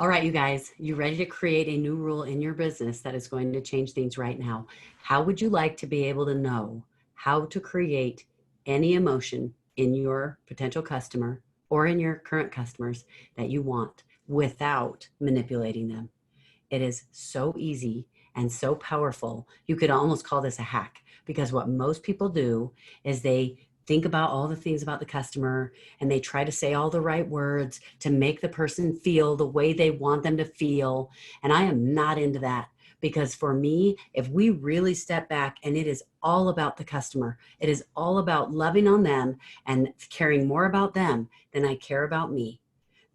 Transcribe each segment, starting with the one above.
All right, you guys, you ready to create a new rule in your business that is going to change things right now? How would you like to be able to know how to create any emotion in your potential customer or in your current customers that you want without manipulating them? It is so easy and so powerful. You could almost call this a hack, because what most people do is they think about all the things about the customer and they try to say all the right words to make the person feel the way they want them to feel. And I am not into that, because for me, if we really step back and it is all about the customer, it is all about loving on them and caring more about them than I care about me,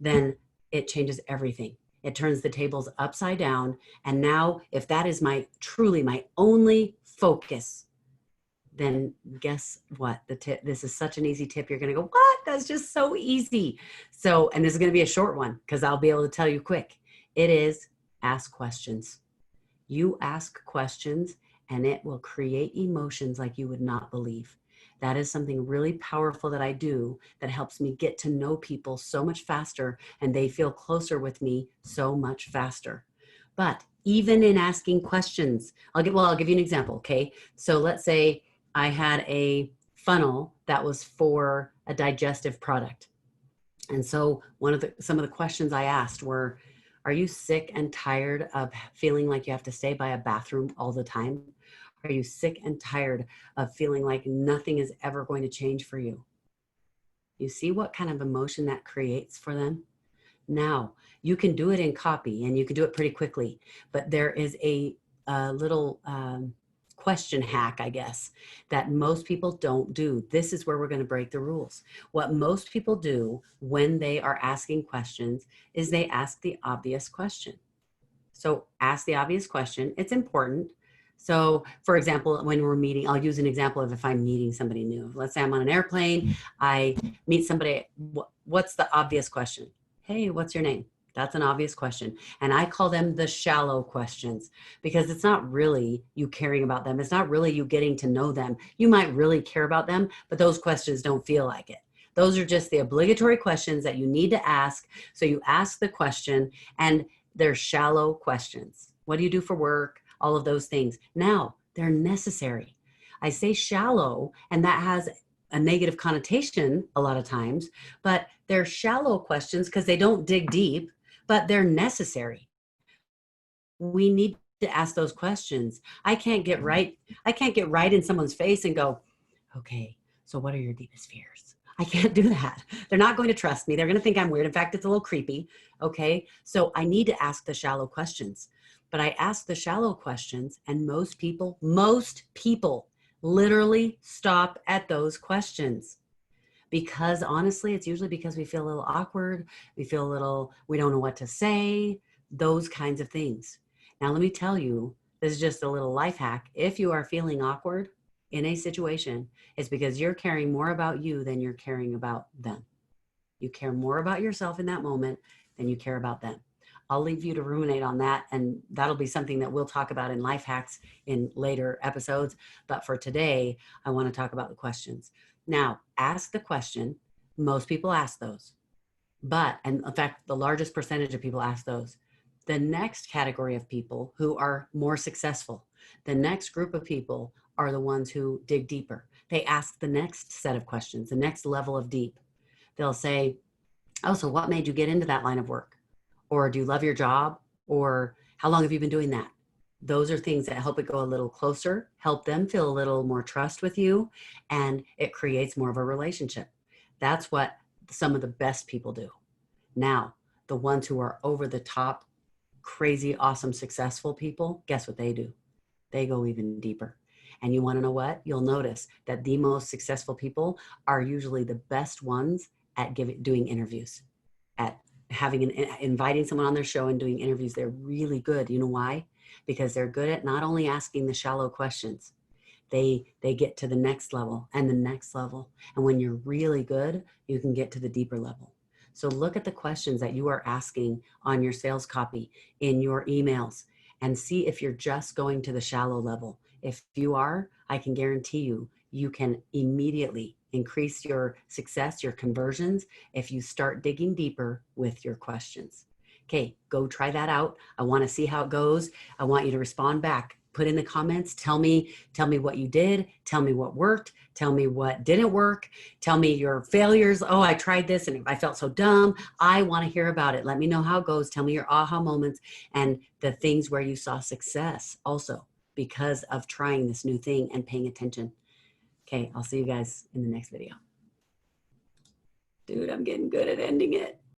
then it changes everything. It turns the tables upside down. And now, if that is truly my only focus, then guess what? This is such an easy tip. You're going to go, what? That's just so easy. So, and this is going to be a short one because I'll be able to tell you quick. It is ask questions. You ask questions and it will create emotions like you would not believe. That is something really powerful that I do that helps me get to know people so much faster, and they feel closer with me so much faster. But even in asking questions, I'll give you an example. Okay. So let's say I had a funnel that was for a digestive product. And so some of the questions I asked were, are you sick and tired of feeling like you have to stay by a bathroom all the time? Are you sick and tired of feeling like nothing is ever going to change for you? You see what kind of emotion that creates for them? Now, you can do it in copy and you can do it pretty quickly, but there is a little question hack, I guess, that most people don't do. This is where we're going to break the rules. What most people do when they are asking questions is they ask the obvious question. So ask the obvious question. It's important. So for example, when we're meeting, I'll use an example of if I'm meeting somebody new. Let's say I'm on an airplane, I meet somebody. What's the obvious question? Hey, what's your name? That's an obvious question. And I call them the shallow questions, because it's not really you caring about them. It's not really you getting to know them. You might really care about them, but those questions don't feel like it. Those are just the obligatory questions that you need to ask. So you ask the question, and they're shallow questions. What do you do for work? All of those things. Now, they're necessary. I say shallow, and that has a negative connotation a lot of times, but they're shallow questions because they don't dig deep, but they're necessary. We need to ask those questions. I can't get right in someone's face and go, okay, so what are your deepest fears? I can't do that. They're not going to trust me. They're going to think I'm weird. In fact, it's a little creepy. Okay. So I need to ask the shallow questions, but I ask the shallow questions, and most people literally stop at those questions, because honestly, it's usually because we feel a little awkward. We don't know what to say, those kinds of things. Now, let me tell you, this is just a little life hack. If you are feeling awkward in a situation, it's because you're caring more about you than you're caring about them. You care more about yourself in that moment than you care about them. I'll leave you to ruminate on that, and that'll be something that we'll talk about in life hacks in later episodes. But for today, I want to talk about the questions. Now, ask the question. Most people ask those, and in fact, the largest percentage of people ask those. The next category of people who are more successful, the next group of people are the ones who dig deeper. They ask the next set of questions, the next level of deep. They'll say, oh, so what made you get into that line of work? Or do you love your job? Or how long have you been doing that? Those are things that help it go a little closer, help them feel a little more trust with you, and it creates more of a relationship. That's what some of the best people do. Now, the ones who are over the top, crazy, awesome, successful people, guess what they do? They go even deeper. And you want to know what? You'll notice that the most successful people are usually the best ones at doing interviews, at inviting someone on their show and doing interviews. They're really good. You know why? Because they're good at not only asking the shallow questions, they get to the next level and the next level. And when you're really good, you can get to the deeper level. So look at the questions that you are asking on your sales copy, in your emails, and see if you're just going to the shallow level. If you are, I can guarantee you can immediately increase your success, your conversions, if you start digging deeper with your questions. Okay, go try that out. I want to see how it goes. I want you to respond back. Put in the comments. Tell me what you did. Tell me what worked. Tell me what didn't work. Tell me your failures. Oh, I tried this and I felt so dumb. I want to hear about it. Let me know how it goes. Tell me your aha moments and the things where you saw success also because of trying this new thing and paying attention. Okay, I'll see you guys in the next video. Dude, I'm getting good at ending it.